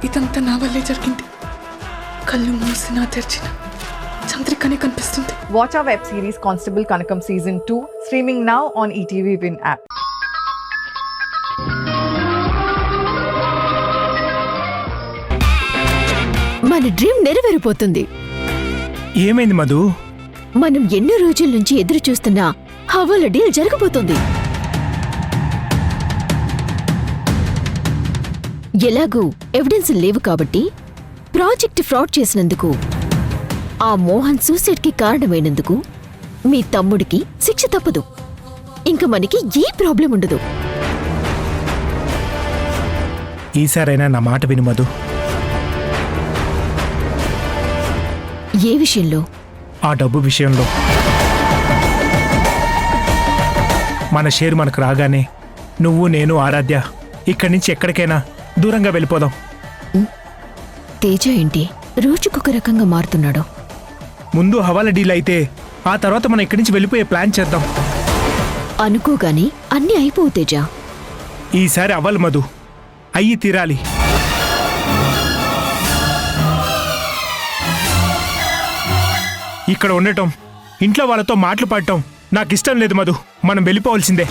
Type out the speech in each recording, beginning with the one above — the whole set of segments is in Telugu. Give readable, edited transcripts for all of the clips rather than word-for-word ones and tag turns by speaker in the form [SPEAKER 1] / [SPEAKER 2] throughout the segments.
[SPEAKER 1] ఇదంతా నా వల్లే జరిగింది. కళ్ళు మూసినా తెరిచిన చంద్రికనే కనిపిస్తుంది.
[SPEAKER 2] Watch our web series Constable Kanakam Season 2 streaming now on ETV Win app.
[SPEAKER 3] మన డ్రీమ్ నెరవేరిపోతుంది.
[SPEAKER 4] ఏమైంది మధు?
[SPEAKER 3] మనం ఎన్నో రోజుల నుంచి ఎదురు చూస్తున్న హవాలా డీల్ జరగబోతోంది. ఎలాగూ ఎవిడెన్స్ లేవు కాబట్టి ప్రాజెక్ట్ ఫ్రాడ్ చేసినందుకు, ఆ మోహన్ సూసైడ్కి కారణమైనందుకు మీ తమ్ముడికి శిక్ష తప్పదు. ఇంక మనకి ఏ ప్రాబ్లం ఉండదు.
[SPEAKER 4] ఈసారైనా నా మాట విను మధు.
[SPEAKER 3] ఏ విషయంలో?
[SPEAKER 4] ఆ డబ్బు విషయంలో. మన షేర్ మనకు రాగానే నువ్వు, నేను, ఆరాధ్య ఇక్కడి నుంచి ఎక్కడికైనా దూరంగా వెళ్ళిపోదాం.
[SPEAKER 3] తేజ ఏంటి రోజుకొక రకంగా మారుతున్నాడు?
[SPEAKER 4] ముందు హవాలా డీల్ అయితే ఆ తర్వాత మనం ఇక్కడి నుంచి వెళ్ళిపోయే ప్లాన్ చేద్దాం.
[SPEAKER 3] అనుకోగాని అన్నీ అయిపోవు తేజ.
[SPEAKER 4] ఈసారి అవ్వాలి మధు, అయ్యి తీరాలి. ఇక్కడ ఉండటం, ఇంట్లో వాళ్ళతో మాటలు పడటం నాకిష్టం లేదు మధు. మనం వెళ్ళిపోవాల్సిందే.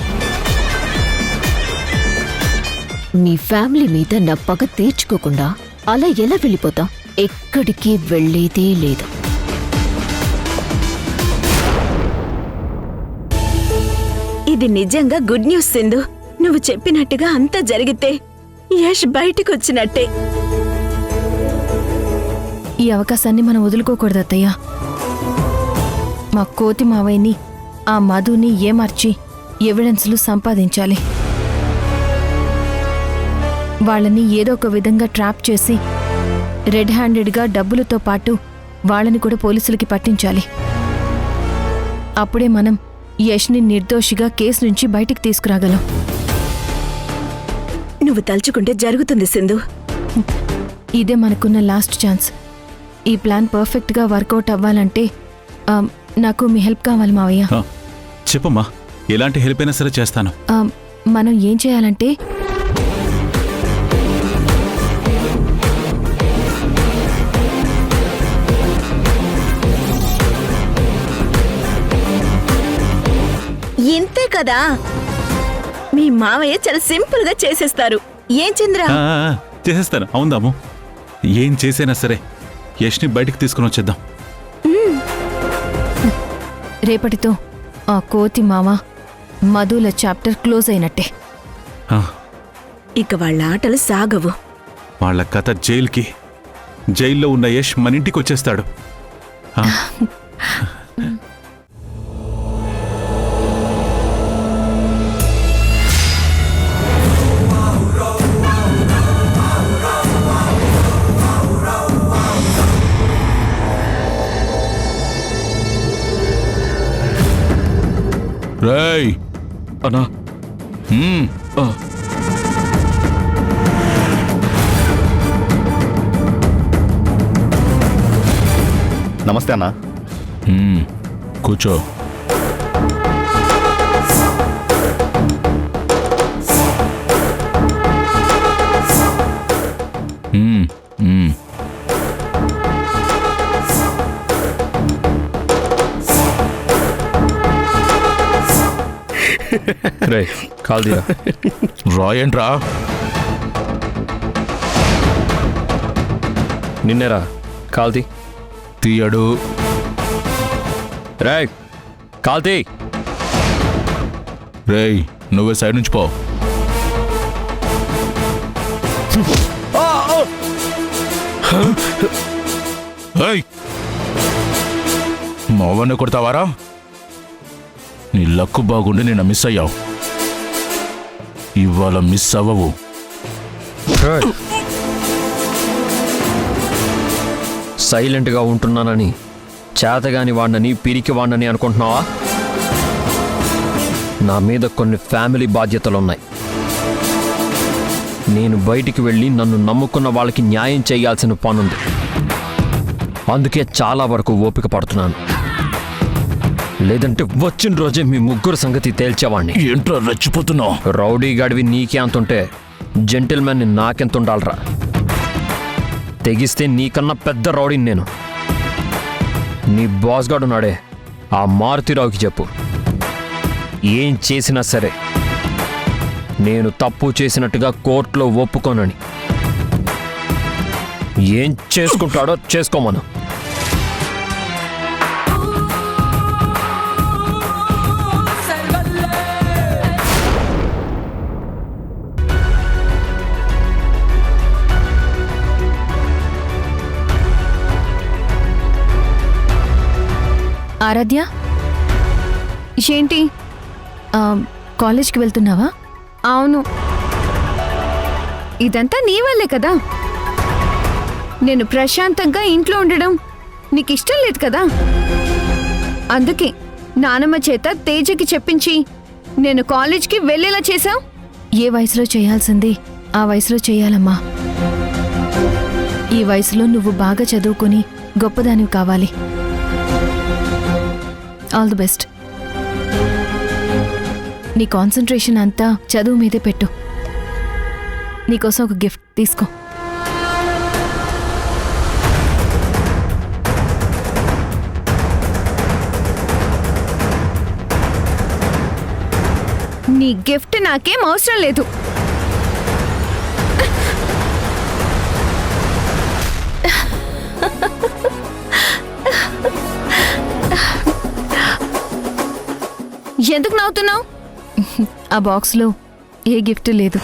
[SPEAKER 3] మీ ఫ్యామిలీ మీద నా పగ తీర్చుకోకుండా అలా ఎలా వెళ్ళిపోతాం? ఎక్కడికి వెళ్ళేదే లేదు.
[SPEAKER 5] ఇది నిజంగా గుడ్ న్యూస్ సింధు. నువ్వు చెప్పినట్టుగా అంతా జరిగితే యష్ బయటికొచ్చినట్టే.
[SPEAKER 6] ఈ అవకాశాన్ని మనం వదులుకోకూడదు అత్తయ్య. మా కోతి మావయ్యని, ఆ మధుని ఏమార్చి ఎవిడెన్స్లు సంపాదించాలి. వాళ్ళని ఏదో ఒక విధంగా ట్రాప్ చేసి రెడ్ హ్యాండెడ్గా డబ్బులతో పాటు వాళ్ళని కూడా పోలీసులకి పట్టించాలి. అప్పుడే మనం యష్ని నిర్దోషిగా కేసు నుంచి బయటికి తీసుకురాగలం.
[SPEAKER 5] నువ్వు తలుచుకుంటే జరుగుతుంది సింధు.
[SPEAKER 6] ఇదే మనకున్న లాస్ట్ ఛాన్స్. ఈ ప్లాన్ పర్ఫెక్ట్గా వర్కౌట్ అవ్వాలంటే నాకు మీ హెల్ప్ కావాలి మావయ్య.
[SPEAKER 7] చెప్పమ్మా, ఎలాంటి హెల్ప్ అయినా సరే చేస్తాను.
[SPEAKER 6] మనం ఏం చేయాలంటే,
[SPEAKER 5] ఇంతే కదా, మీ మావయ్య చాలా సింపుల్ గా చేసేస్తారు. ఏం చంద్ర?
[SPEAKER 7] చేసేస్తాను. అవుందాము, ఏం చేసైనా సరే యష్ని బయటికి తీసుకుని వచ్చేద్దాం.
[SPEAKER 6] రేపటితో ఆ కోతి మామ మధుల చాప్టర్ క్లోజ్ అయినట్టే.
[SPEAKER 5] ఇక వాళ్ళ ఆటలు సాగవు.
[SPEAKER 7] వాళ్ళ కథ జైలుకి. జైల్లో ఉన్న యష్ మన ఇంటికి వచ్చేస్తాడు. రేయ్
[SPEAKER 8] అన్నా.
[SPEAKER 9] నమస్తే అన్నా.
[SPEAKER 7] కూర్చో.
[SPEAKER 8] రే కాల్ దిరా.
[SPEAKER 7] రాయంట్రా.
[SPEAKER 8] నిన్నేరా కాల్తీ.
[SPEAKER 7] తీయడు.
[SPEAKER 8] రేయ్ కాల్తీ.
[SPEAKER 7] రేయ్ నువ్వే సైడ్ నుంచి పో. మావన్నే కొడతావారా? నీ లక్కు బాగుండి నిన్న మిస్ అయ్యావు. ఇవాళ మిస్ అవ్వవు.
[SPEAKER 8] సైలెంట్గా ఉంటున్నానని చేతగాని వాణ్ణని, పిరికి వాణ్ణని అనుకుంటున్నావా? నా మీద కొన్ని ఫ్యామిలీ బాధ్యతలున్నాయి. నేను బయటికి వెళ్ళి నన్ను నమ్ముకున్న వాళ్ళకి న్యాయం చేయాల్సిన పనుంది. అందుకే చాలా వరకు ఓపిక పడుతున్నాను. లేదంటే వచ్చిన రోజే మీ ముగ్గురు సంగతి తేల్చేవాణ్ణి.
[SPEAKER 7] ఏంట్రా రెచ్చిపోతున్నావు?
[SPEAKER 8] రౌడీ గడివి నీకే అంతుంటే జెంటిల్మెన్ని నాకెంత ఉండాలరా? తెగిస్తే నీకన్నా పెద్ద రౌడీని నేను. నీ బాస్ గాడు నాడే, ఆ మారుతిరావుకి చెప్పు, ఏం చేసినా సరే నేను తప్పు చేసినట్టుగా కోర్టులో ఒప్పుకోనని. ఏం చేసుకుంటాడో చేసుకోమను.
[SPEAKER 6] ఆరాధ్య,
[SPEAKER 5] ఏంటి?
[SPEAKER 6] కాలేజ్కి వెళ్తున్నావా?
[SPEAKER 5] అవును, ఇదంతా నీ వల్లే కదా. నేను ప్రశాంతంగా ఇంట్లో ఉండడం నీకు ఇష్టం లేదు కదా. అందుకే నానమ్మ చేత తేజకి చెప్పించి నేను కాలేజ్కి వెళ్ళేలా చేశావు.
[SPEAKER 6] ఏ వయసులో చేయాల్సింది ఆ వయసులో చేయాలమ్మా. ఈ వయసులో నువ్వు బాగా చదువుకొని గొప్పదానివి కావాలి. All the best. నీ కాన్సంట్రేషన్ అంతా చదువు మీదే పెట్టు. నీకోసం ఒక గిఫ్ట్ తీసుకో.
[SPEAKER 5] నీ గిఫ్ట్ నాకేం అవసరం లేదు. ఎందుకు నవ్వుతున్నావు?
[SPEAKER 6] ఆ బాక్స్లో ఏ గిఫ్ట్ లేదు.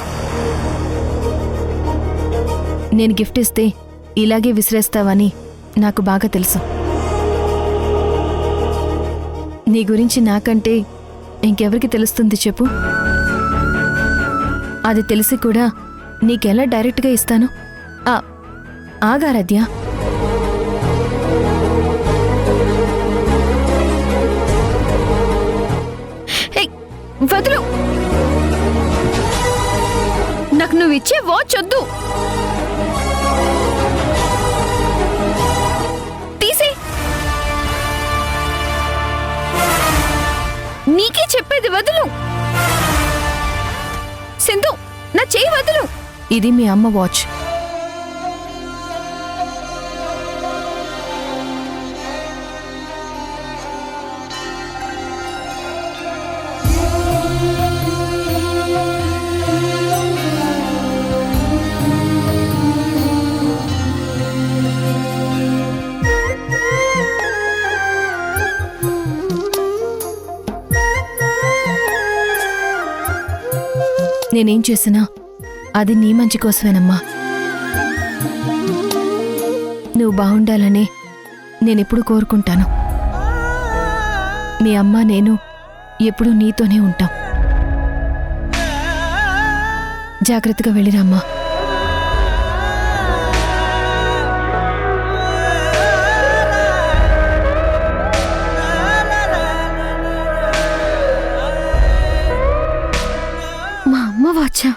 [SPEAKER 6] నేను గిఫ్ట్ ఇస్తే ఇలాగే విసిరేస్తావని నాకు బాగా తెలుసు. నీ గురించి నాకంటే ఇంకెవరికి తెలుస్తుంది చెప్పు? అది తెలిసి కూడా నీకెలా డైరెక్ట్గా ఇస్తాను? ఆగారాధ్య.
[SPEAKER 5] వదులు. నాకు నువ్వు ఇచ్చే వాచ్ వద్దు. తీసే. నీకే చెప్పేది, వదులు. సింధు, నా చెయ్యి వదులు.
[SPEAKER 6] ఇది మీ అమ్మ వాచ్. నేనేం చేసినా అది నీ మంచి కోసమేనమ్మా. నువ్వు బాగుండాలని నేనెప్పుడు కోరుకుంటాను. మీ అమ్మ నేను ఎప్పుడూ నీతోనే ఉంటాం. జాగ్రత్తగా వెళ్ళిరామ్మా.
[SPEAKER 5] మా అమ్మ వాచా?